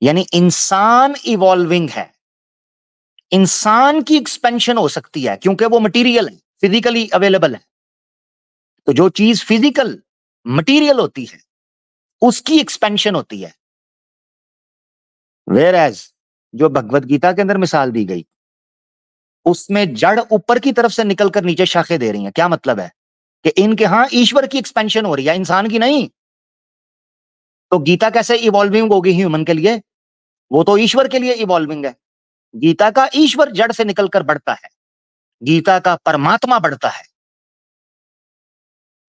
यानी इंसान इवॉल्विंग है, इंसान की एक्सपेंशन हो सकती है क्योंकि वो मटेरियल है, फिजिकली अवेलेबल है। तो जो चीज फिजिकल मटेरियल होती है उसकी एक्सपेंशन होती है। वेयर एज जो भगवत गीता के अंदर मिसाल दी गई उसमें जड़ ऊपर की तरफ से निकलकर नीचे शाखे दे रही हैं। क्या मतलब है कि इनके यहां ईश्वर की एक्सपेंशन हो रही है, इंसान की नहीं। तो गीता कैसे इवॉल्विंग होगी ह्यूमन के लिए? वो तो ईश्वर के लिए इवॉल्विंग है। गीता का ईश्वर जड़ से निकलकर बढ़ता है, गीता का परमात्मा बढ़ता है,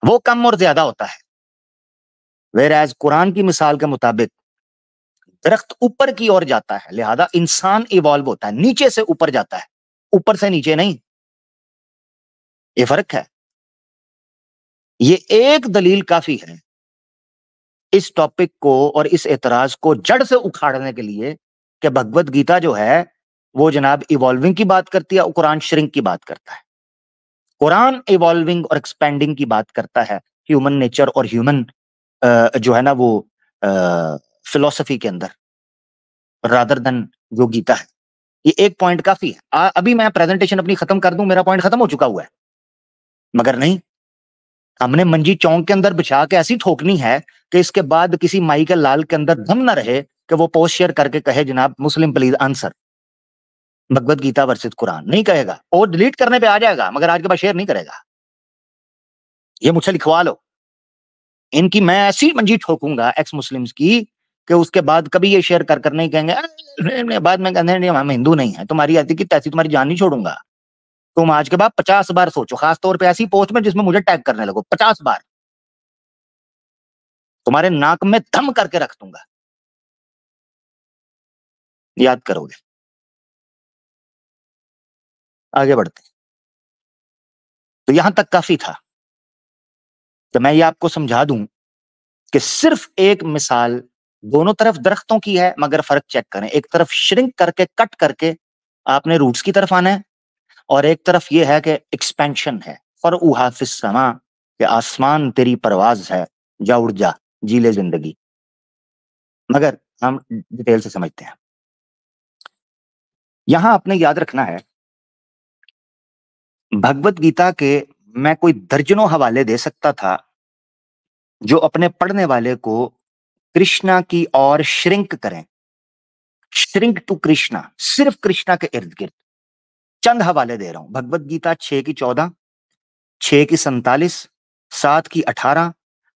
वो कम और ज्यादा होता है। वेयर एज कुरान की मिसाल के मुताबिक दरख्त ऊपर की ओर जाता है, लिहाजा इंसान इवॉल्व होता है, नीचे से ऊपर जाता है, ऊपर से नीचे नहीं। ये फर्क है। ये एक दलील काफी है इस टॉपिक को और इस एतराज को जड़ से उखाड़ने के लिए कि भगवत गीता जो है वो जनाब इवॉल्विंग की बात करती है और कुरान श्रिंक की बात करता है। कुरान इवॉल्विंग और एक्सपेंडिंग की बात करता है, ह्यूमन नेचर और ह्यूमन जो है ना वो फिलोसफी के अंदर, रादर देन जो गीता है। ये एक पॉइंट काफी है। अभी मैं प्रेजेंटेशन अपनी खत्म कर दूं, मेरा पॉइंट खत्म हो चुका हुआ है, मगर नहीं, हमने मंजी चौक के अंदर बिछा के ऐसी ठोकनी है कि इसके बाद किसी माई के लाल के अंदर दम ना रहे कि वो पोस्ट शेयर करके कहे जनाब मुस्लिम please answer Bhagavad Gita versus Quran. नहीं कहेगा, और डिलीट करने पे आ जाएगा, मगर आज के बाद शेयर नहीं करेगा। ये मुझसे लिखवा लो, इनकी मैं ऐसी मंजी ठोकूंगा एक्स मुस्लिम्स की कि उसके बाद कभी ये शेयर कर नहीं कहेंगे बाद में कहते हम हिंदू नहीं है, तुम्हारी ऐसी की तैसी तुम्हारी जान नहीं छोड़ूंगा। तुम आज के बाद 50 बार सोचो, खास तौर पे ऐसी पोस्ट में जिसमें मुझे टैग करने लगो 50 बार, तुम्हारे नाक में दम करके रख दूंगा, याद करोगे। आगे बढ़ते हैं। तो यहां तक काफी था। तो मैं ये आपको समझा दूं कि सिर्फ एक मिसाल, दोनों तरफ दरख्तों की है मगर फर्क चेक करें। एक तरफ श्रिंक करके कट करके आपने रूट्स की तरफ आना है, और एक तरफ ये है कि एक्सपेंशन है, फरऊहा फिस समा, कि आसमान तेरी परवाज है, जा उड़ जा, जी ले जिंदगी। मगर हम डिटेल से समझते हैं। यहां आपने याद रखना है, भगवत गीता के मैं कोई दर्जनों हवाले दे सकता था जो अपने पढ़ने वाले को कृष्णा की ओर श्रिंक करें, श्रिंक टू कृष्णा, सिर्फ कृष्णा के इर्द गिर्द। चंद हवाले दे रहा हूं। भगवत गीता 6 की 14, 6 की 47, 7 की 18,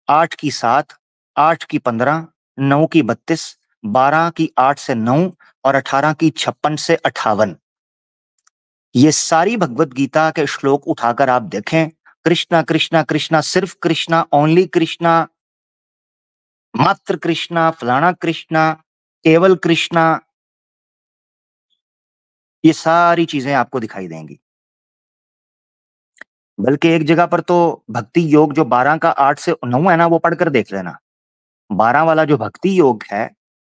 8 की 7, 8 की 15, 9 की 32, 12 की 8 से 9 और 18 की 56 से 58। ये सारी भगवत गीता के श्लोक उठाकर आप देखें, कृष्णा कृष्णा कृष्णा, सिर्फ कृष्णा, ओनली कृष्णा, मात्र कृष्णा, फलाना कृष्णा, केवल कृष्णा, ये सारी चीजें आपको दिखाई देंगी। बल्कि एक जगह पर तो भक्ति योग जो 12 का 8 से 9 है ना, वो पढ़कर देख लेना। 12 वाला जो भक्ति योग है,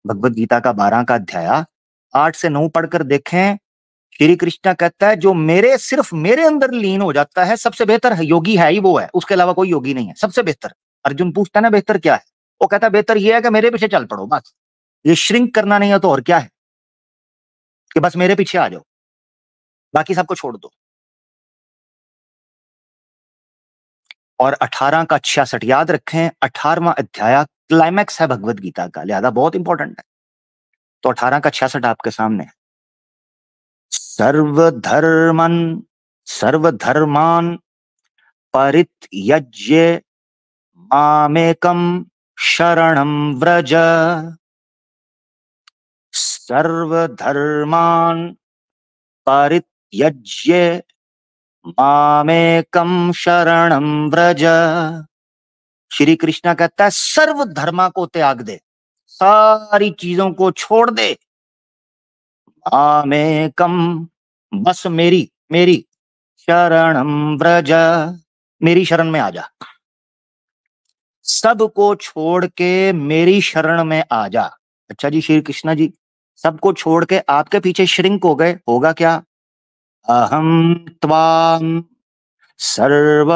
भगवत गीता का 12 का अध्याय, 8 से 9 पढ़कर देखें। श्री कृष्ण कहता है जो मेरे, सिर्फ मेरे अंदर लीन हो जाता है, सबसे बेहतर है, योगी है ही वो है, उसके अलावा कोई योगी नहीं है, सबसे बेहतर। अर्जुन पूछता है ना बेहतर क्या है, वो कहता है बेहतर ये है कि मेरे पीछे चल पड़ो बस। ये श्रिंक करना नहीं है तो और क्या है, कि बस मेरे पीछे आ जाओ, बाकी सबको छोड़ दो। और 18 का 66 याद रखें, 18वां अध्याय क्लाइमैक्स है भगवत गीता का, लिहाजा बहुत इंपॉर्टेंट है। तो 18 का 66 आपके सामने है। सर्वधर्मन सर्वधर्मान परित्यज्य मामेकम शरणं व्रज, सर्वधर्मान परित्यज्य मामेकम शरणं व्रज। श्री कृष्ण कहता है सर्व धर्मा को त्याग दे, सारी चीजों को छोड़ दे, मामेकम, बस मेरी मेरी, शरणं व्रज, मेरी शरण में आ जा, सबको छोड़ के मेरी शरण में आ जा। अच्छा जी श्री कृष्णा जी, सबको छोड़ के आपके पीछे श्रिंक हो गए, होगा क्या? अहम त्वाम सर्व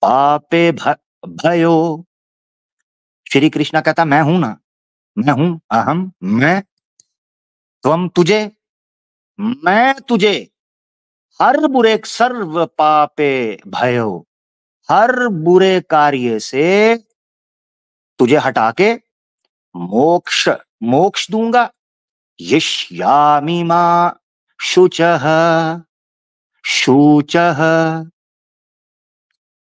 पापे भयो। श्री कृष्णा कहता मैं हूं ना, मैं हूं, अहम, मैं, त्वम तुझे, मैं तुझे, हर बुरे सर्व पापे भयो, हर बुरे कार्य से तुझे हटा के मोक्ष मोक्ष दूंगा। यिष्यामि मा शुचः शुचः।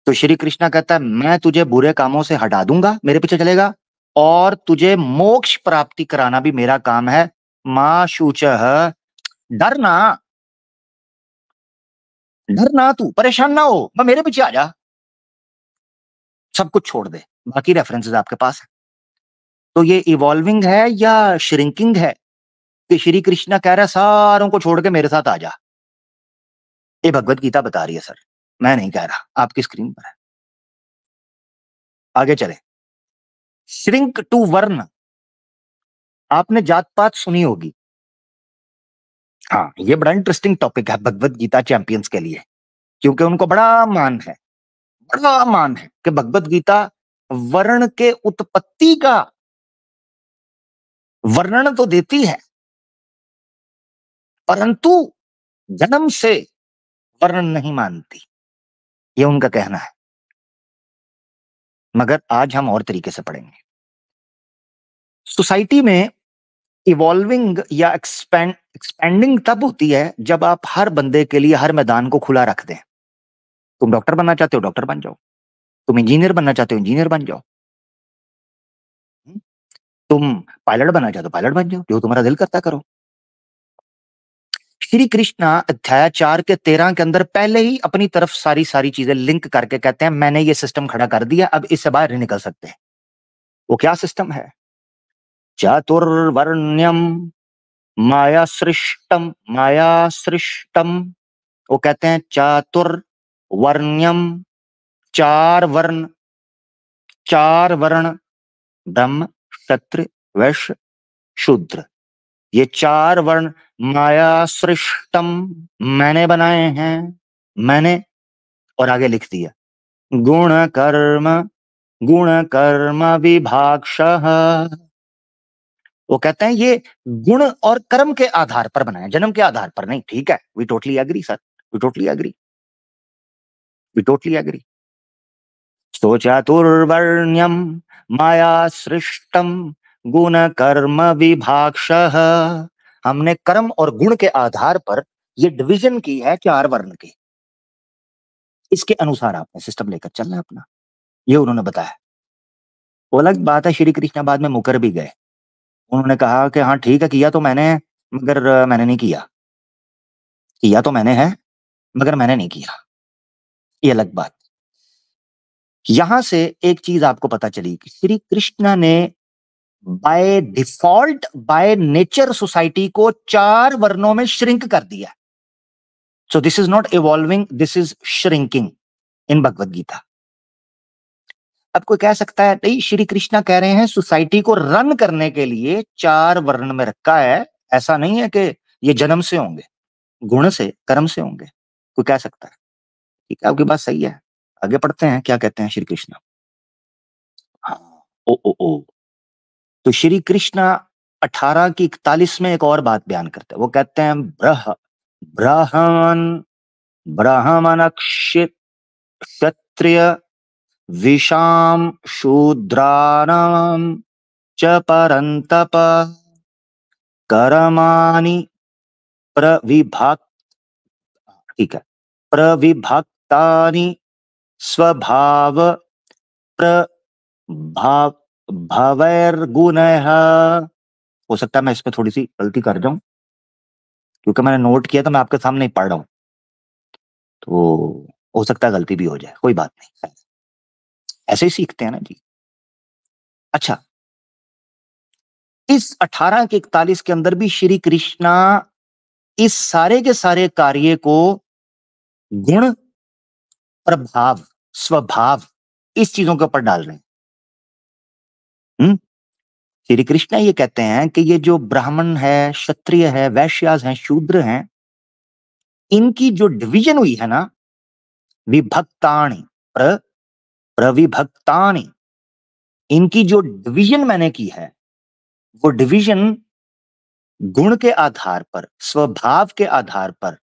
तो श्री कृष्णा कहता है मैं तुझे बुरे कामों से हटा दूंगा, मेरे पीछे चलेगा, और तुझे मोक्ष प्राप्ति कराना भी मेरा काम है। मां शुचः, डरना, डरना, तू परेशान ना हो, मैं मेरे पीछे आ जा, सब कुछ छोड़ दे। बाकी रेफरेंसेस आपके पास है। तो ये इवॉल्विंग है या श्रिंकिंग है कि श्री कृष्णा कह रहा है सारों को छोड़ के मेरे साथ आ जा? ये भगवत गीता बता रही है सर, मैं नहीं कह रहा, आपकी स्क्रीन पर है। आगे चले। श्रिंक टू वर्ण, आपने जात पात सुनी होगी। हाँ, ये बड़ा इंटरेस्टिंग टॉपिक है भगवत गीता चैंपियंस के लिए, क्योंकि उनको बड़ा मान है कि भगवत गीता वर्ण के उत्पत्ति का वर्णन तो देती है, परंतु जन्म से वर्णन नहीं मानती, ये उनका कहना है। मगर आज हम और तरीके से पढ़ेंगे। सोसाइटी में इवॉल्विंग या एक्सपेंडिंग तब होती है जब आप हर बंदे के लिए हर मैदान को खुला रख दें। तुम डॉक्टर बनना चाहते हो, डॉक्टर बन जाओ। तुम इंजीनियर बनना चाहते हो, इंजीनियर बन जाओ। तुम पायलट बनना चाहते हो, पायलट बन जाओ, जो तुम्हारा दिल करता करो। श्री कृष्णा अध्याय 4 के 13 के अंदर पहले ही अपनी तरफ सारी सारी चीजें लिंक करके कहते हैं मैंने ये सिस्टम खड़ा कर दिया, अब इससे बाहर नहीं निकल सकते। वो क्या सिस्टम है? चातुर्वर्ण्यम माया सृष्टम। वो कहते हैं चातुर्वर्ण्यम, चार वर्ण, ब्रह्म, क्षत्रिय, वैश्य, शूद्र, ये चार वर्ण माया सृष्टम, मैंने बनाए हैं, मैंने। और आगे लिख दिया गुण कर्म विभागशः। वो कहते हैं ये गुण और कर्म के आधार पर बनाए, जन्म के आधार पर नहीं। ठीक है, we totally agree sir, we totally agree, we totally agree. तो चातुर्वर्ण्यम माया सृष्टम गुण कर्म विभागशः। हमने कर्म और गुण के आधार पर ये डिवीजन की है चार वर्ण की। इसके अनुसार आपने सिस्टम लेकर चलना है अपना, ये उन्होंने बताया। वो अलग बात है, श्री कृष्ण बाद में मुकर भी गए। उन्होंने कहा कि हाँ ठीक है, किया तो मैंने, मगर मैंने नहीं किया, किया तो मैंने है मगर मैंने नहीं किया, ये अलग बात। यहां से एक चीज आपको पता चली कि श्री कृष्ण ने by default, by nature society को चार वर्णों में श्रिंक कर दिया। So this is not evolving, this is shrinking in Bhagavad Gita. अब कोई कह सकता है नहीं, श्री कृष्णा कह रहे हैं सोसाइटी को रन करने के लिए चार वर्ण में रखा है, ऐसा नहीं है कि ये जन्म से होंगे, गुण से, कर्म से होंगे। कोई कह सकता है, ठीक है, आपकी बात सही है। आगे पढ़ते हैं, क्या कहते हैं श्री कृष्ण। हाँ, ओ तो श्री कृष्ण 18 की 41 में एक और बात बयान करते हैं। वो कहते हैं ब्राह्मण ब्राह्मण क्षत्रिय विषाम शूद्राणाम च परंतप कर्माणि प्रविभक्त, ठीक है, प्रविभक्तानि स्वभाव प्रभाव भवैर्गुणः। हो सकता है मैं इसमें थोड़ी सी गलती कर जाऊं, क्योंकि मैंने नोट किया तो मैं आपके सामने ही पढ़ रहा हूं, तो हो सकता है गलती भी हो जाए, कोई बात नहीं, ऐसे ही सीखते हैं ना जी। अच्छा, इस 18 के 41 के अंदर भी श्री कृष्णा इस सारे के सारे कार्य को गुण, प्रभाव, स्वभाव, इस चीजों के ऊपर डाल रहे हैं। श्री कृष्णा ये कहते हैं कि ये जो ब्राह्मण है, क्षत्रिय है, वैश्यास हैं, शूद्र हैं, इनकी जो डिवीजन हुई है ना, विभक्तानि प्रविभक्तानि, इनकी जो डिवीजन मैंने की है, वो डिवीजन गुण के आधार पर, स्वभाव के आधार पर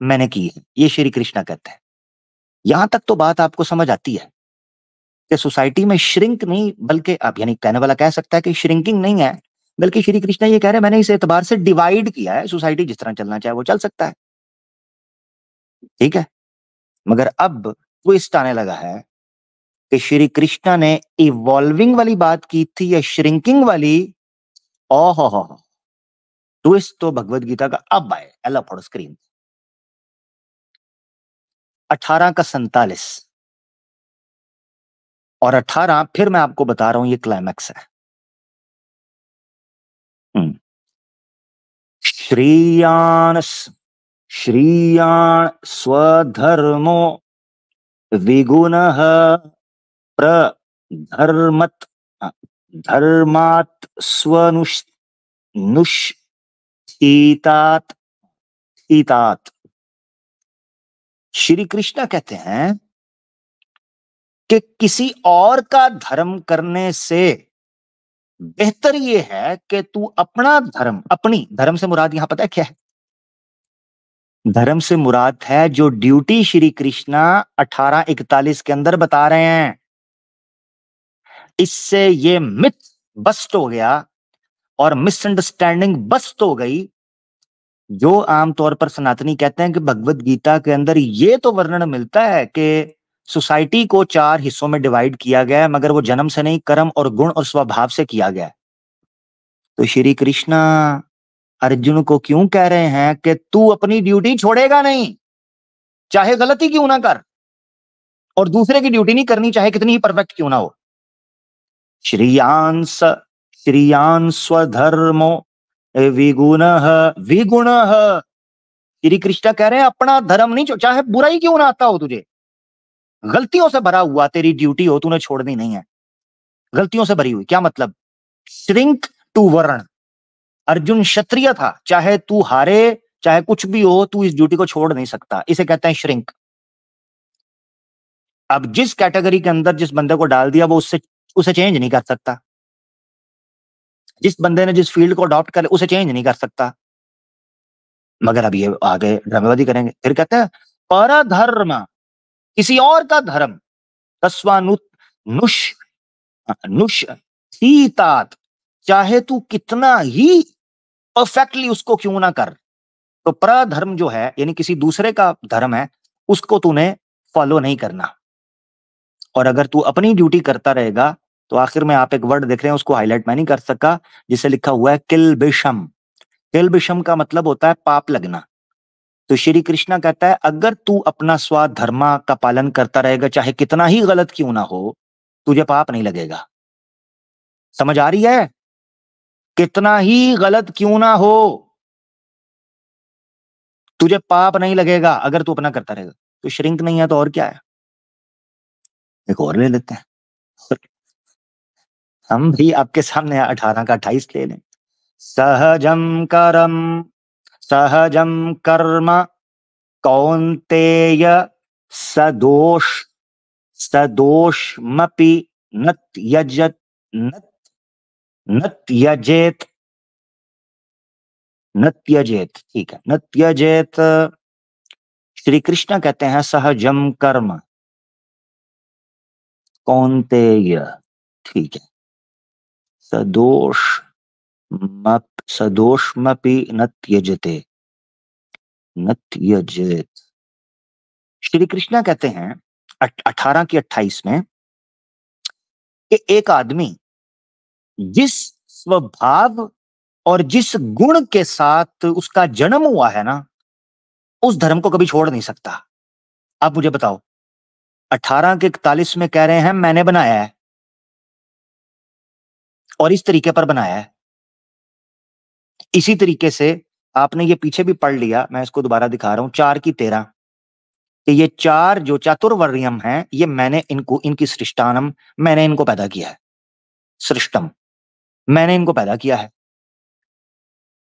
मैंने की है, ये श्री कृष्णा कहते हैं। यहां तक तो बात आपको समझ आती है कि सोसाइटी में श्रिंक नहीं, बल्कि आप यानी कहने वाला कह सकता है कि श्रिंकिंग नहीं है, बल्कि श्री कृष्णा ये कह रहे हैं मैंने इस एतबार से डिवाइड किया है, सोसाइटी जिस तरह चलना चाहे वो चल सकता है। ठीक है, मगर अब ट्विस्ट आने लगा है कि श्री कृष्णा ने इवॉल्विंग वाली बात की थी या श्रिंकिंग वाली। ओहो, ट्विस्ट तो भगवत गीता का अब आए, अल्लाह फॉर स्क्रीन 18 का 47 और 18 फिर मैं आपको बता रहा हूं ये क्लाइमैक्स है। श्रीयान श्रीयान स्वधर्मो विगुणः प्रधर्मत् धर्मात् स्वनुष्ठितात् हितात्। श्री कृष्ण कहते हैं कि किसी और का धर्म करने से बेहतर ये है कि तू अपना धर्म, अपनी धर्म से मुराद यहां पता है क्या है? धर्म से मुराद है जो ड्यूटी श्री कृष्णा 18:41 के अंदर बता रहे हैं। इससे ये मिथ बस्ट हो गया और मिसअंडरस्टैंडिंग बस्ट हो गई, जो आमतौर पर सनातनी कहते हैं कि भगवत गीता के अंदर ये तो वर्णन मिलता है कि सोसाइटी को 4 हिस्सों में डिवाइड किया गया है, मगर वो जन्म से नहीं, कर्म और गुण और स्वभाव से किया गया है। तो श्री कृष्णा अर्जुन को क्यों कह रहे हैं कि तू अपनी ड्यूटी छोड़ेगा नहीं, चाहे गलती क्यों ना कर, और दूसरे की ड्यूटी नहीं करनी, चाहे कितनी ही परफेक्ट क्यों ना हो। श्रियान स्वधर्मो विगुणः विगुणः। श्री कृष्ण कह रहे हैं अपना धर्म नहीं, चाहे बुरा ही क्यों ना आता हो, तुझे गलतियों से भरा हुआ तेरी ड्यूटी हो, तूने छोड़नी नहीं है। गलतियों से भरी हुई क्या मतलब? श्रिंक टू वर्ण। अर्जुन क्षत्रिय था, चाहे तू हारे चाहे कुछ भी हो, तू इस ड्यूटी को छोड़ नहीं सकता, इसे कहते हैं श्रिंक। अब जिस कैटेगरी के अंदर जिस बंदे को डाल दिया वो उसे चेंज नहीं कर सकता। जिस बंदे ने जिस फील्ड को अडॉप्ट कर उसे चेंज नहीं कर सकता। मगर अब ये आगे ड्रामेबाजी करेंगे, फिर कहते हैं परधर्म, किसी और का धर्म, तस्वानुत नुष नुष थीतात, चाहे तू कितना ही परफेक्टली उसको क्यों ना कर। तो परधर्म जो है यानी किसी दूसरे का धर्म है, उसको तूने फॉलो नहीं करना। और अगर तू अपनी ड्यूटी करता रहेगा तो आखिर में आप एक वर्ड देख रहे हैं, उसको हाईलाइट मैं नहीं कर सका, जिसे लिखा हुआ है किल्बिषम। किल्बिषम का मतलब होता है पाप लगना। तो श्री कृष्णा कहता है अगर तू अपना स्वधर्मा का पालन करता रहेगा, चाहे कितना ही गलत क्यों ना हो, तुझे पाप नहीं लगेगा। समझ आ रही है? कितना ही गलत क्यों ना हो, तुझे पाप नहीं लगेगा अगर तू अपना करता रहेगा। तो श्रिंक नहीं है तो और क्या है? एक और ले लेते हैं। हम भी आपके सामने 18 का 28 ले लें। सहजम करम सहजम कर्म कौन्तेय सदोष सदोषमपि न त्यजत न न त्यजेत न त्यजेत। ठीक है, न त्यजेत। श्री कृष्ण कहते हैं सहजम कर्म कौन्तेय, ठीक है, सदोष सदोषमपि न त्यजते न त्यजेत। श्री कृष्णा कहते हैं 18 की 28 में कि एक आदमी जिस स्वभाव और जिस गुण के साथ उसका जन्म हुआ है ना, उस धर्म को कभी छोड़ नहीं सकता। आप मुझे बताओ, 18 के 41 में कह रहे हैं मैंने बनाया है और इस तरीके पर बनाया है। इसी तरीके से आपने ये पीछे भी पढ़ लिया, मैं इसको दोबारा दिखा रहा हूं, 4 की 13 कि ये 4 जो चातुर्वर्ण्यम है, ये मैंने इनको, इनकी सृष्टानम, मैंने इनको पैदा किया है। सृष्टम, मैंने इनको पैदा किया है।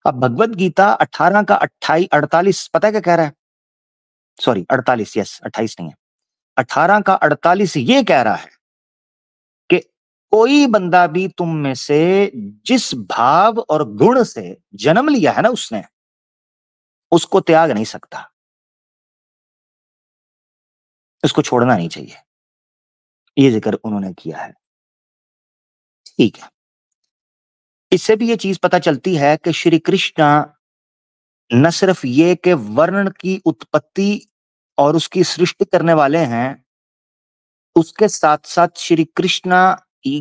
अब भगवत गीता 18 का 28 48 पता है क्या कह रहा है? सॉरी 48, यस 28 नहीं है, 18 का 48 ये कह रहा है कि कोई बंदा भी तुम में से जिस भाव और गुण से जन्म लिया है ना उसने, उसको त्याग नहीं सकता, उसको छोड़ना नहीं चाहिए। ये जिक्र उन्होंने किया है। ठीक है, इससे भी ये चीज पता चलती है कि श्री कृष्ण न सिर्फ ये कि वर्ण की उत्पत्ति और उसकी सृष्टि करने वाले हैं, उसके साथ साथ श्री कृष्ण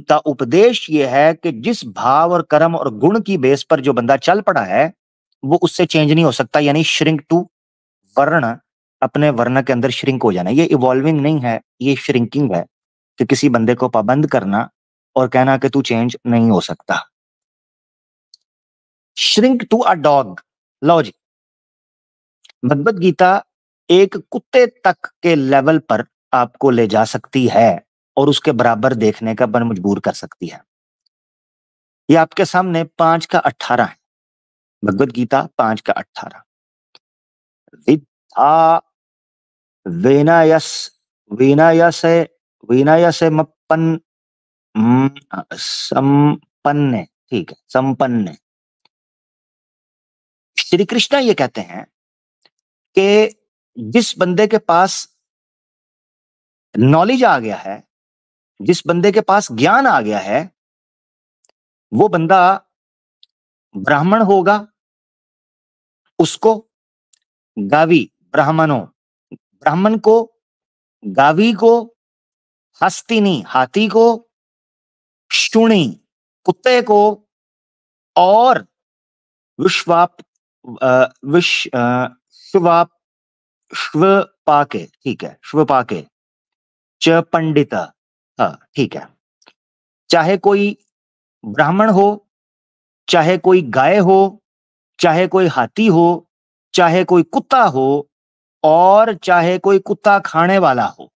का उपदेश ये है कि जिस भाव और कर्म और गुण की बेस पर जो बंदा चल पड़ा है, वो उससे चेंज नहीं हो सकता। यानी श्रिंक टू वर्ण, अपने वर्ण के अंदर श्रिंक हो जाना। ये इवॉल्विंग नहीं है, ये श्रिंकिंग है कि किसी बंदे को पाबंद करना और कहना कि तू चेंज नहीं हो सकता। Shrink to a dog. लो जी, भगवत गीता एक कुत्ते तक के लेवल पर आपको ले जा सकती है और उसके बराबर देखने का पर मजबूर कर सकती है। ये आपके सामने 5 का 18 है, भगवत गीता 5 का 18। विद्या विनयस विनयसे विनयसे मप्पन संपन्न। ठीक है, संपन्न। श्री कृष्ण ये कहते हैं कि जिस बंदे के पास नॉलेज आ गया है, जिस बंदे के पास ज्ञान आ गया है, वो बंदा ब्राह्मण होगा, उसको गावी, ब्राह्मणों, ब्राह्मण को, गावी को, हस्तिनी हाथी को, शुणी कुत्ते को, और विश्वाप विश्वाप श्वपाके, ठीक है, श्वपाके च पंडित। हाँ ठीक है, चाहे कोई ब्राह्मण हो, चाहे कोई गाय हो, चाहे कोई हाथी हो, चाहे कोई कुत्ता हो, और चाहे कोई कुत्ता खाने वाला हो,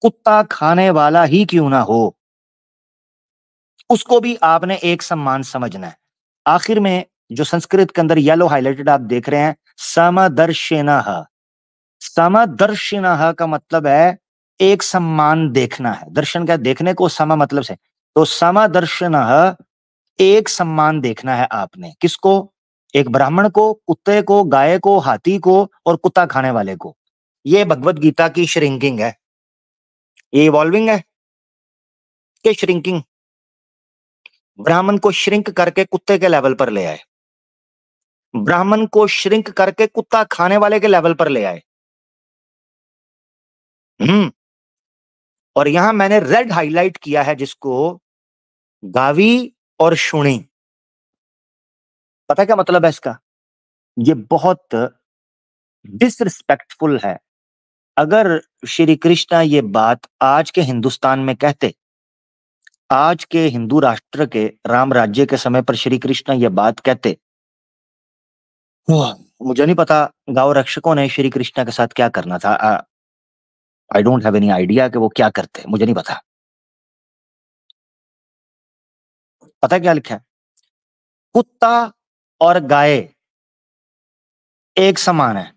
कुत्ता खाने वाला ही क्यों ना हो, उसको भी आपने एक सम्मान समझना है। आखिर में जो संस्कृत के अंदर येलो हाईलाइटेड आप देख रहे हैं, समदर्शिनः। समदर्शिनः का मतलब है एक सम्मान देखना है। दर्शन का देखने को, सम मतलब से, तो समदर्शिनः एक सम्मान देखना है आपने। किसको? एक ब्राह्मण को, कुत्ते को, गाय को, हाथी को और कुत्ता खाने वाले को। ये भगवत गीता की श्रिंकिंग है। ये इवॉल्विंग है कि श्रिंकिंग? ब्राह्मण को श्रिंक करके कुत्ते के लेवल पर ले आए, ब्राह्मण को श्रिंक करके कुत्ता खाने वाले के लेवल पर ले आए। हम्म। और यहां मैंने रेड हाईलाइट किया है जिसको, गावी और शुणी। पता क्या मतलब है इसका? ये बहुत डिसरिस्पेक्टफुल है। अगर श्री कृष्णा ये बात आज के हिंदुस्तान में कहते, आज के हिंदू राष्ट्र के राम राज्य के समय पर श्री कृष्णा ये बात कहते, मुझे नहीं पता गौ रक्षकों ने श्री कृष्णा के साथ क्या करना था। I don't have any idea कि वो क्या करते, मुझे नहीं पता। पता क्या लिखा है? कुत्ता और गाय एक समान है,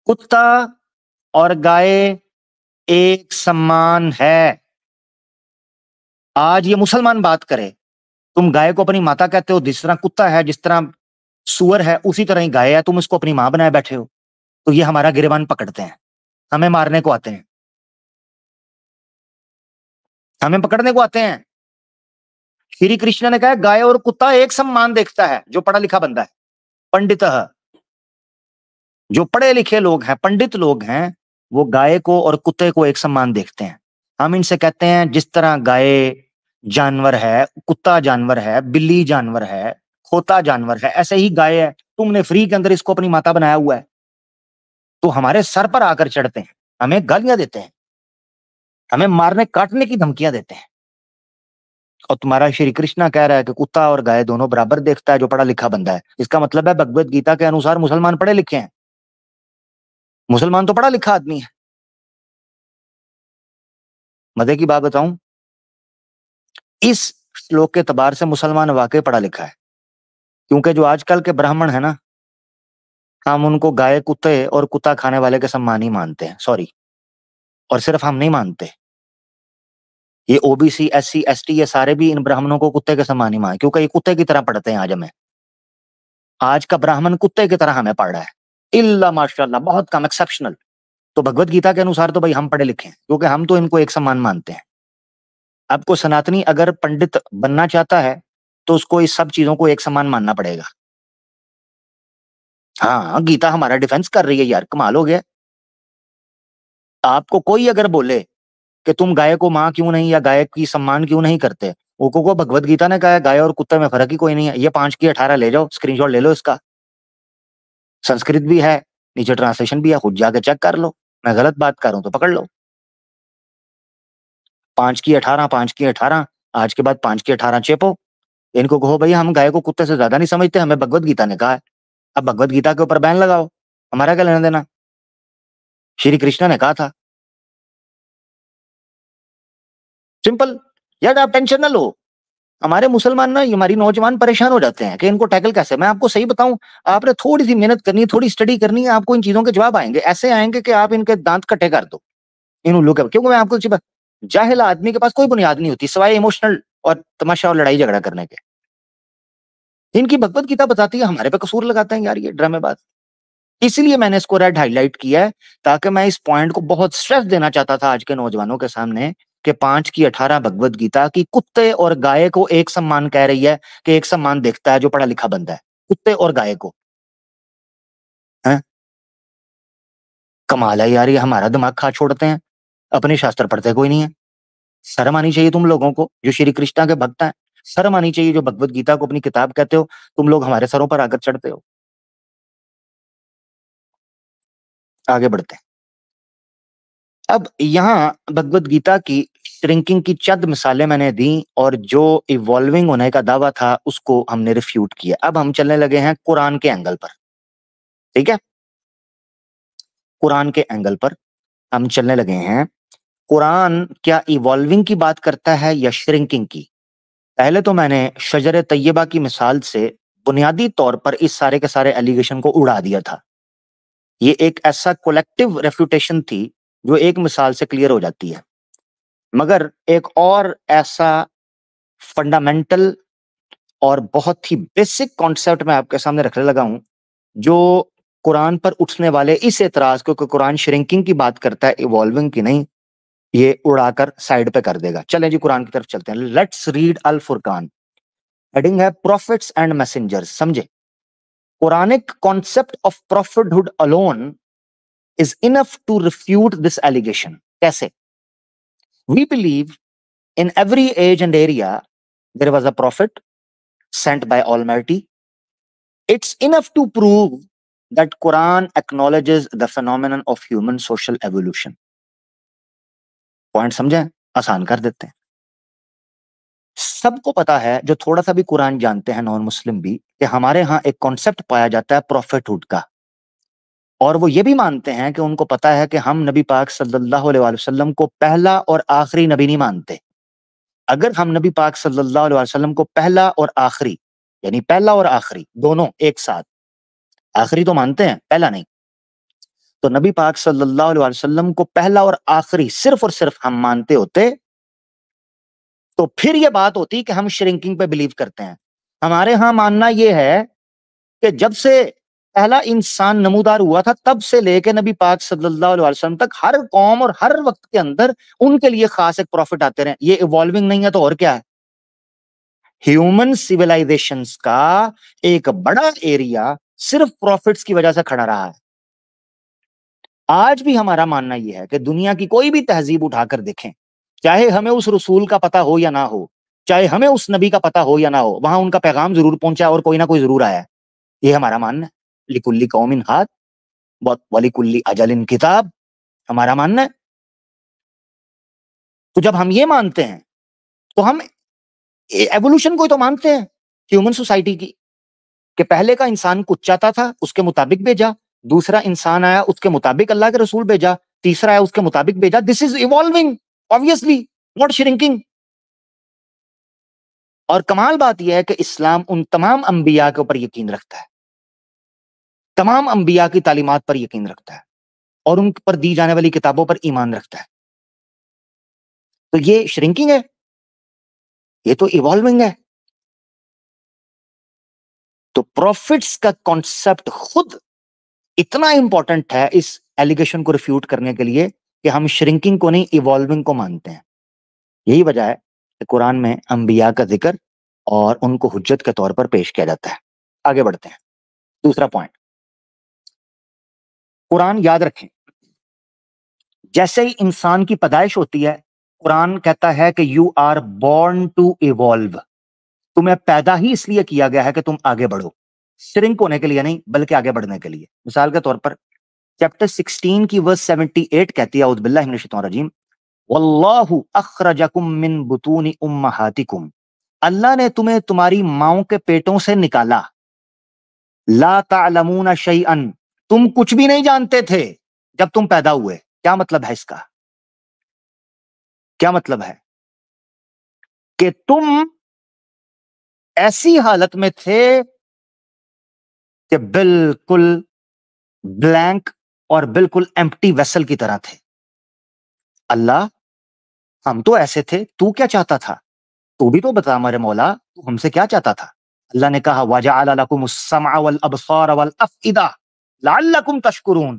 कुत्ता और गाय एक समान है। आज ये मुसलमान बात करे, तुम गाय को अपनी माता कहते हो, जिस तरह कुत्ता है, जिस तरह सुअर है, उसी तरह ही गाय है, तुम इसको अपनी मां बनाए बैठे हो। तो ये हमारा गिरबान पकड़ते हैं, हमें मारने को आते हैं, हमें पकड़ने को आते हैं। श्री कृष्ण ने कहा गाय और कुत्ता एक समान देखता है जो पढ़ा लिखा बंदा है। पंडित, जो पढ़े लिखे लोग हैं, पंडित लोग हैं, वो गाय को और कुत्ते को एक समान देखते हैं। हम इनसे कहते हैं जिस तरह गाय जानवर है, कुत्ता जानवर है, बिल्ली जानवर है, खोता जानवर है, ऐसे ही गाय है। तुमने फ्री के अंदर इसको अपनी माता बनाया हुआ है, तो हमारे सर पर आकर चढ़ते हैं, हमें गालियां देते हैं, हमें मारने काटने की धमकियां देते हैं। और तुम्हारा श्री कृष्णा कह रहा है कि कुत्ता और गाय दोनों बराबर देखता है जो पढ़ा लिखा बंदा है। इसका मतलब है भगवत गीता के अनुसार मुसलमान पढ़े लिखे हैं, मुसलमान तो पढ़ा लिखा आदमी है। मजे की बात बताऊं, इस श्लोक के तबार से मुसलमान वाकई पढ़ा लिखा है। क्योंकि जो आजकल के ब्राह्मण है ना, हम उनको गाय, कुत्ते और कुत्ता खाने वाले के सम्मान ही मानते हैं। सॉरी, और सिर्फ हम नहीं मानते, ये ओबीसी, एससी, एसटी ये सारे भी इन ब्राह्मणों को कुत्ते के समान ही मान, क्योंकि ये कुत्ते की तरह पढ़ते हैं आज हमें। आज का ब्राह्मण कुत्ते की तरह हमें पढ़ रहा है, इल्ला माशाल्लाह, बहुत कम, एक्सेप्शनल। तो भगवत गीता के अनुसार तो भाई हम पढ़े लिखे हैं, क्योंकि हम तो इनको एक समान मानते हैं। आपको सनातनी अगर पंडित बनना चाहता है तो उसको इस सब चीजों को एक समान मानना पड़ेगा। हाँ, गीता हमारा डिफेंस कर रही है यार, कमाल हो गया। आपको कोई अगर बोले कि तुम गाय को माँ क्यों नहीं या गाय की सम्मान क्यों नहीं करते, वो को भगवत गीता ने कहा है गाय और कुत्ते में फर्क ही कोई नहीं है। ये 5 की 18 ले जाओ, स्क्रीनशॉट ले लो इसका, संस्कृत भी है, नीचे ट्रांसलेशन भी है, खुद जाके चेक कर लो। मैं गलत बात कर रहा हूं तो पकड़ लो। 5 की 18, 5 की 18, आज के बाद 5 की 18 चेपो। इनको कहो भाई हम गाय को कुत्ते से ज्यादा नहीं समझते, हमें भगवत गीता ने कहा है। अब भगवत गीता के ऊपर बैन लगाओ, हमारा क्या लेना देना। श्री कृष्ण ने कहा था, सिंपल। यार आप टेंशन ना लो। हमारे मुसलमान ना, हमारी नौजवान परेशान हो जाते हैं कि इनको टैकल कैसे। मैं आपको सही बताऊं, आपने थोड़ी सी मेहनत करनी है, थोड़ी स्टडी करनी है, आपको इन चीजों के जवाब आएंगे, ऐसे आएंगे कि आप इनके दांत कटे कर दो इन उल्लू के। क्योंकि मैं आपको एक चीज़ जाहिल आदमी के पास कोई बुनियाद नहीं होती सिवाय इमोशनल और तमाशा और लड़ाई झगड़ा करने के। इनकी भगवत गीता बताती है, हमारे पे कसूर लगाते हैं यार ये ड्रामेबाज। इसलिए मैंने इसको रेड हाईलाइट किया है, ताकि मैं इस पॉइंट को बहुत स्ट्रेस देना चाहता था आज के नौजवानों के सामने कि 5 की 18 भगवत गीता की कुत्ते और गाय को एक सम्मान कह रही है, कि एक सम्मान देखता है जो पढ़ा लिखा बंदा है, कुत्ते और गाय को। है कमाल है यार, ये हमारा दिमाग खा छोड़ते हैं, अपने शास्त्र पढ़ते कोई नहीं है। शर्म आनी चाहिए तुम लोगों को जो श्री कृष्णा के भक्त हैं। शर्म आनी चाहिए जो भगवत गीता को अपनी किताब कहते हो। तुम लोग हमारे सरों पर आकर चढ़ते हो। आगे बढ़ते हैं। अब यहाँ भगवत गीता की श्रिंकिंग की चंद मिसालें मैंने दी, और जो इवॉल्विंग होने का दावा था उसको हमने रिफ्यूट किया। अब हम चलने लगे हैं कुरान के एंगल पर। ठीक है, कुरान के एंगल पर हम चलने लगे हैं। कुरान क्या इवॉल्विंग की बात करता है या श्रिंकिंग की? पहले तो मैंने शजर तैयबा की मिसाल से बुनियादी तौर पर इस सारे के सारे एलिगेशन को उड़ा दिया था। ये एक ऐसा कोलेक्टिव रेफ्यूटेशन थी जो एक मिसाल से क्लियर हो जाती है। मगर एक और ऐसा फंडामेंटल और बहुत ही बेसिक कॉन्सेप्ट मैं आपके सामने रखने लगा हूं, जो कुरान पर उठने वाले इस एतराज को कि कुरान श्रिंकिंग की बात करता है, इवॉल्विंग की नहीं, ये उड़ाकर साइड पे कर देगा। चलें जी, कुरान की तरफ चलते हैं। Let's read Al Furqan. Heading है प्रॉफिट्स एंड मैसेंजर्स। समझे, Quranic concept of prophethood alone is enough to refute this allegation. कैसे? We believe in every age and area there was a prophet sent by Almighty. It's enough to prove that Quran acknowledges the phenomenon of human social evolution. Point समझे? आसान कर देते हैं। सबको पता है, जो थोड़ा सा भी कुरान जानते हैं, नॉन मुस्लिम भी, कि हमारे यहाँ एक कॉन्सेप्ट पाया जाता है प्रॉफिटहुड का। और वो ये भी मानते हैं कि उनको पता है कि हम नबी पाक सल्लल्लाहु अलैहि वसल्लम को पहला और आखिरी नबी नहीं मानते। अगर हम नबी पाक सल्लल्लाहु अलैहि वसल्लम को पहला और आखिरी, यानी पहला और आखिरी दोनों एक साथ, आखिरी तो मानते हैं, पहला नहीं, तो नबी पाक सल्लल्लाहु अलैहि वसल्लम को पहला और आखिरी सिर्फ और सिर्फ हम मानते होते, तो फिर ये बात होती कि हम श्रिंकिंग पे बिलीव करते हैं। हमारे यहां मानना यह है कि जब से पहला इंसान नमूदार हुआ था, तब से लेके नबी पाक सल्लल्लाहु अलैहि वसल्लम तक हर कौम और हर वक्त के अंदर उनके लिए खास एक प्रॉफिट आते रहे। ये इवॉल्विंग नहीं है तो और क्या है? ह्यूमन सिविलाइजेशंस का एक बड़ा एरिया सिर्फ प्रॉफिट्स की वजह से खड़ा रहा है। आज भी हमारा मानना यह है कि दुनिया की कोई भी तहजीब उठाकर देखें, चाहे हमें उस रसूल का पता हो या ना हो, चाहे हमें उस नबी का पता हो या ना हो, वहां उनका पैगाम जरूर पहुंचा और कोई ना कोई जरूर आया है। ये हमारा मानना है। लिकुल्ली कौमिन हाद वलिकुल्ली अजलिन किताब, हमारा मानना है। तो जब हम ये मानते हैं तो हम एवोल्यूशन को ही तो मानते हैं, ह्यूमन सोसाइटी की, कि पहले का इंसान कुछ चाहता था उसके मुताबिक भेजा, दूसरा इंसान आया उसके मुताबिक अल्लाह के रसूल भेजा, तीसरा आया उसके मुताबिक भेजा। This is evolving, obviously not shrinking. और कमाल बात यह है कि इस्लाम उन तमाम अंबिया के ऊपर यकीन रखता है, तमाम अंबिया की तालीमात पर यकीन रखता है, और उन पर दी जाने वाली किताबों पर ईमान रखता है। तो ये श्रिंकिंग है, ये तो इवॉल्विंग है। तो प्रॉफिट्स का कॉन्सेप्ट खुद इतना इंपॉर्टेंट है इस एलिगेशन को रिफ्यूट करने के लिए कि हम श्रिंकिंग को नहीं इवॉल्विंग को मानते हैं। यही वजह है कि कुरान में अंबिया का जिक्र और उनको हुज्जत के तौर पर पेश किया जाता है। आगे बढ़ते हैं। दूसरा पॉइंट, कुरान याद रखें, जैसे ही इंसान की पैदाइश होती है, कुरान कहता है कि you are born to evolve. तुम्हें पैदा ही इसलिए किया गया है कि तुम आगे बढ़ो, श्रिंक होने के लिए नहीं, बल्कि आगे बढ़ने के लिए। मिसाल के तौर पर चैप्टर 16 की वर्स 78 कहती है, औज़ बिल्लाहि मिनश शैतानिर रजीम, वल्लाहु अखरजकुम मिन बुतूनि उम्महातिकुम, अल्लाह ने तुम्हें तुम्हारी माओं के पेटों से निकाला। ला तालमूना शैअन, तुम कुछ भी नहीं जानते थे जब तुम पैदा हुए। क्या मतलब है इसका? क्या मतलब है? कि तुम ऐसी हालत में थे कि बिल्कुल ब्लैंक और बिल्कुल एम्प्टी वेसल की तरह थे। अल्लाह, हम तो ऐसे थे, तू क्या चाहता था? तू भी तो बता हमारे मौला, तू हमसे क्या चाहता था? अल्लाह ने कहा वजअल लकुमुस समअ वल अबसार वल अफइदा लअल्लकुम तशकुरून।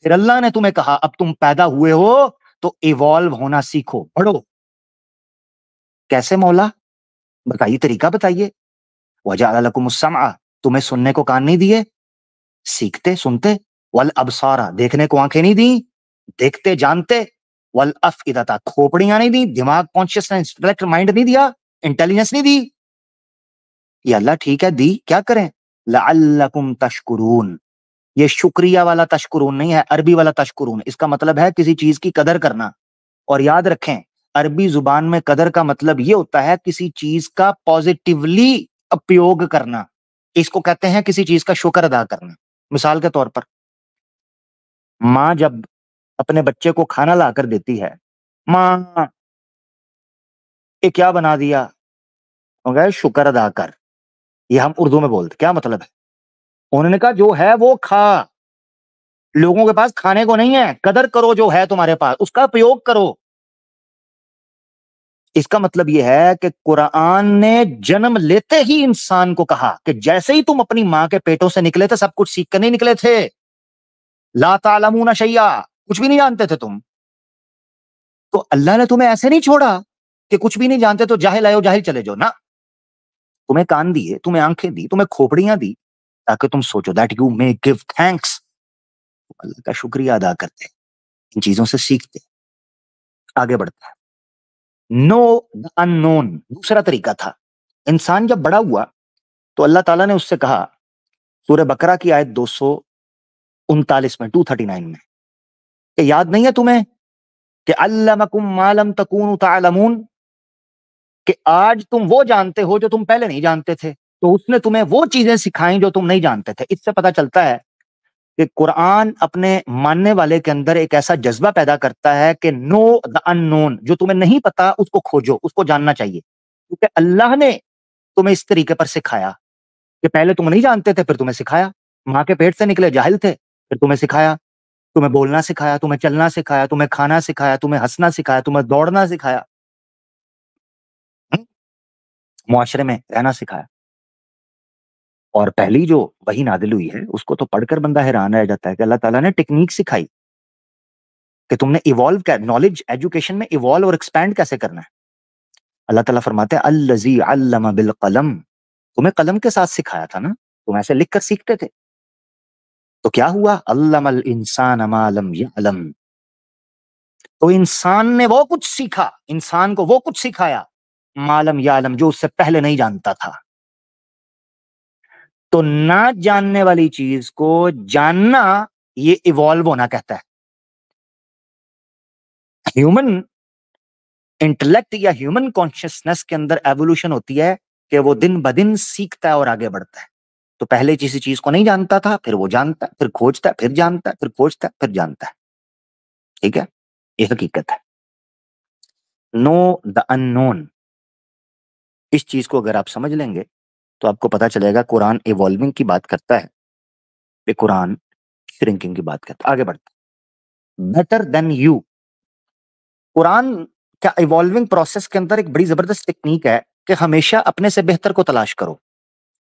फिर अल्लाह ने तुम्हें कहा अब तुम पैदा हुए हो तो इवॉल्व होना सीखो, बढ़ो। कैसे मौला? बताइए, तरीका बताइए। वजअल लकुमुस समअ, तुम्हें सुनने को कान नहीं दिए, सीखते सुनते, वल अबसारा, देखने को आंखें नहीं दी, देखते जानते, वल अफइदता, खोपड़ियां नहीं दी, दिमाग, कॉन्शियसनेस, इंटेलेक्ट, माइंड नहीं दिया, इंटेलिजेंस नहीं दी। ये अल्लाह ठीक है, दी, क्या करें? लअल्लकुम तशकुरून। ये शुक्रिया वाला तशकुरून नहीं है, अरबी वाला तशकुरून। इसका मतलब है किसी चीज की कदर करना। और याद रखें, अरबी जुबान में कदर का मतलब ये होता है किसी चीज का पॉजिटिवली उपयोग करना। इसको कहते हैं किसी चीज का शुक्र अदा करना। मिसाल के तौर पर, माँ जब अपने बच्चे को खाना लाकर देती है, माँ ये क्या बना दिया, हो गया शुक्र अदा कर। ये हम उर्दू में बोलते, क्या मतलब है? उन्होंने कहा जो है वो खा, लोगों के पास खाने को नहीं है, कदर करो जो है तुम्हारे पास, उसका उपयोग करो। इसका मतलब यह है कि कुरान ने जन्म लेते ही इंसान को कहा कि जैसे ही तुम अपनी मां के पेटों से निकले थे, सब कुछ सीख कर नहीं निकले थे। ला तालमूना शैया, कुछ भी नहीं जानते थे तुम। तो अल्लाह ने तुम्हें ऐसे नहीं छोड़ा कि कुछ भी नहीं जानते तो जाहिल आए हो जाहिल चले जाओ ना। तुम्हें कान दिए, तुम्हें आंखें दी, तुम्हें खोपड़ियां दी, ताकि तुम सोचो, that you may give thanks, अल्लाह का शुक्रिया अदा करते, इन चीजों से सीखते। आगे बढ़ते हैं। नो द अननोन दूसरा तरीका था। इंसान जब बड़ा हुआ तो अल्लाह ताला ने उससे कहा, सूरह बकरा की आयत 239 में, 239 में, कि याद नहीं है तुम्हें कि अल्लमकुम मा लम तकूनु तालमून, कि आज तुम वो जानते हो जो तुम पहले नहीं जानते थे। तो उसने तुम्हें वो चीजें सिखाई जो तुम नहीं जानते थे। इससे पता चलता है कि कुरान अपने मानने वाले के अंदर एक ऐसा जज्बा पैदा करता है कि नो द अननोन, जो तुम्हें नहीं पता उसको खोजो, उसको जानना चाहिए। क्योंकि अल्लाह ने तुम्हें इस तरीके पर सिखाया कि पहले तुम नहीं जानते थे, फिर तुम्हें सिखाया। माँ के पेट से निकले जाहिल थे, फिर तुम्हें सिखाया, तुम्हें बोलना सिखाया, तुम्हें चलना सिखाया, तुम्हें खाना सिखाया, तुम्हें हंसना सिखाया, तुम्हें दौड़ना सिखाया, मुआशरे में रहना सिखाया। और पहली जो वही नादिल हुई है उसको तो पढ़कर बंदा हैरान रह जाता है कि अल्लाह ताला ने टेक्निक सिखाई कि तुमने इवॉल्व, क्या नॉलेज एजुकेशन में इवॉल्व और एक्सपैंड कैसे करना है। अल्लाह ताला फरमाते हैं अल्लज़ी अल्लम बिल कलम, तुम्हें कलम के साथ सिखाया था ना, तुम ऐसे लिख कर सीखते थे। तो क्या हुआ, अल्लमल इंसान मा लम यअलम, तो इंसान ने वो कुछ सीखा, इंसान को वो कुछ सिखाया, मालम यालम, जो उससे पहले नहीं जानता था। तो ना जानने वाली चीज को जानना, ये इवॉल्व होना कहता है। ह्यूमन इंटेलेक्ट या ह्यूमन कॉन्शियसनेस के अंदर एवोल्यूशन होती है कि वो दिन ब दिन सीखता है और आगे बढ़ता है। तो पहले किसी चीज को नहीं जानता था, फिर वो जानता है, फिर खोजता है, फिर जानता है, फिर खोजता है, फिर जानता है। ठीक है, ये हकीकत है। नो द अननोन, इस चीज को अगर आप समझ लेंगे तो आपको पता चलेगा कुरान इवॉल्विंग की बात करता है, ये कुरान श्रिंकिंग की बात करता है। आगे बढ़ते, बेटर देन यू, कुरान क्या इवॉल्विंग प्रोसेस के अंदर एक बड़ी जबरदस्त टेक्निक है कि हमेशा अपने से बेहतर को तलाश करो।